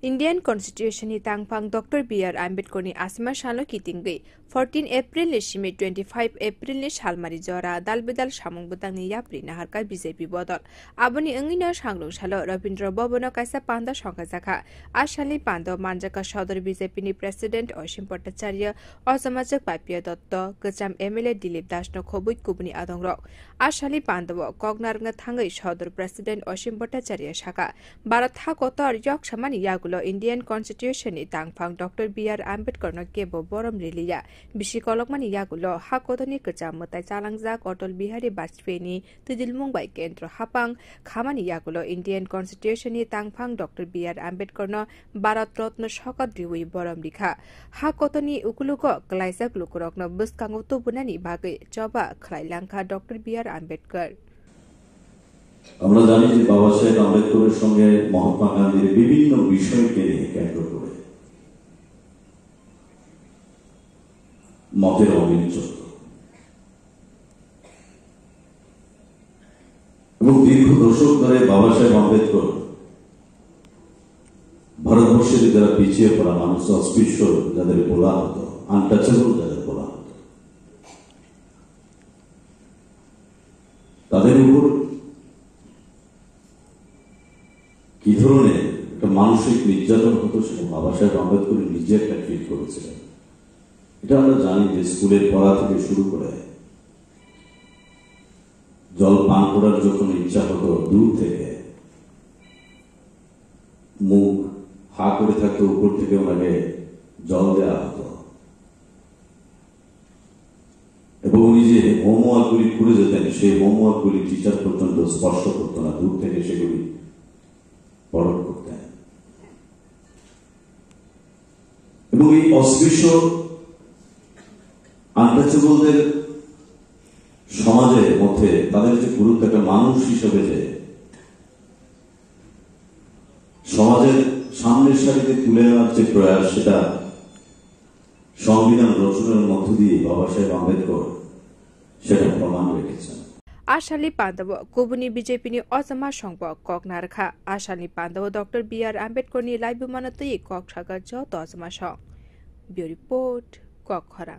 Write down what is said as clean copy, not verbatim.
Indian Constitution ni tangpang Dr. B.R. Ambedkar ni asma shalo kitinggi 14 April ni shimi 25 April ni shalmari jora dalbedal samung butang ni yapri naharka BJP bodol aboni angina sanglung shalo Rabindra Bhavan kaisa panda songka jaka ashali panda manjaka sodor BJP ni President Osim Bhattacharya Asamajuk Bapia Dotto Gacham MLA Dilip Das no khobui kubuni adongrok ashali panda kognarnga thangai sodor President Osim Bhattacharya shaka Bharat ha kotor yok samani yagulo Indian Constitution ni tangpang Dr. B.R. Ambedkar no kebo borom riliya bisi kolokmani yagulo ha kodoni kacham matai chalangjak Atal Bihari Bajpayee ni Tidil Mumbai Kendro hapang khamani yagulo Indian Constitution ni tangpang Dr. B.R. Ambedkar no Bharat Ratna shokat riwi borom likha ha kodoni ukuluko klaijak lukurok no buskango tubunani bagai coba khlailangkha Dr. B.R. Ambedkar আমরা জানি যে বাবা সাহেব আম্বেদকরের সঙ্গে মহাত্মা গান্ধীর বিভিন্ন বিষয়কে নিয়ে কেন্দ্র করে মতের অমিল চলত এবং দীর্ঘ দশক ধরে বাবা সাহেব আম্বেদকর ভারতবর্ষের যারা পিছিয়ে পড়া মানুষ অস্পৃশ্য যাদের বলা হতো আনটাচেবল যাদের বলা হতো তাদের উপর কি ধরনের একটা মানসিক নির্যাতন হতো সেটা বাবা সাহেব আম্বেদকর নিজে একটা ফিল করেছিলেন এটা আমরা জানি যে স্কুলের পড়া থেকে শুরু করে জল পান করার যখন ইচ্ছা হতো দূর থেকে মুখ হা করে থাকতো উপর থেকে ওনাকে জল দেওয়া হতো এবং উনি যে হোমওয়ার্কগুলি করে যেতেন সেই হোমওয়ার্কগুলি টিচার পর্যন্ত স্পর্শ করতো না দূর থেকে সেগুলি পরখ করতেন এবং এই অস্পৃশ্য আনটাচেবলদের সমাজের মধ্যে তাদের যে গুরুত্ব একটা মানুষ হিসেবে যে সমাজের সামনের সারিতে তুলে আনার যে প্রয়াস সেটা সংবিধান রচনার মধ্য দিয়ে বাবা সাহেব আম্বেদকর সেটা প্রমাণ রেখেছেন Ashali Pandawa Kubuni BJP ni Osama Shongpa Koknarkha Ashali Pandawa Dr. B.R. Ambedkar ni Laibu Manatui Kok Shaga Jo Osama Shong Bureau Report Kokhara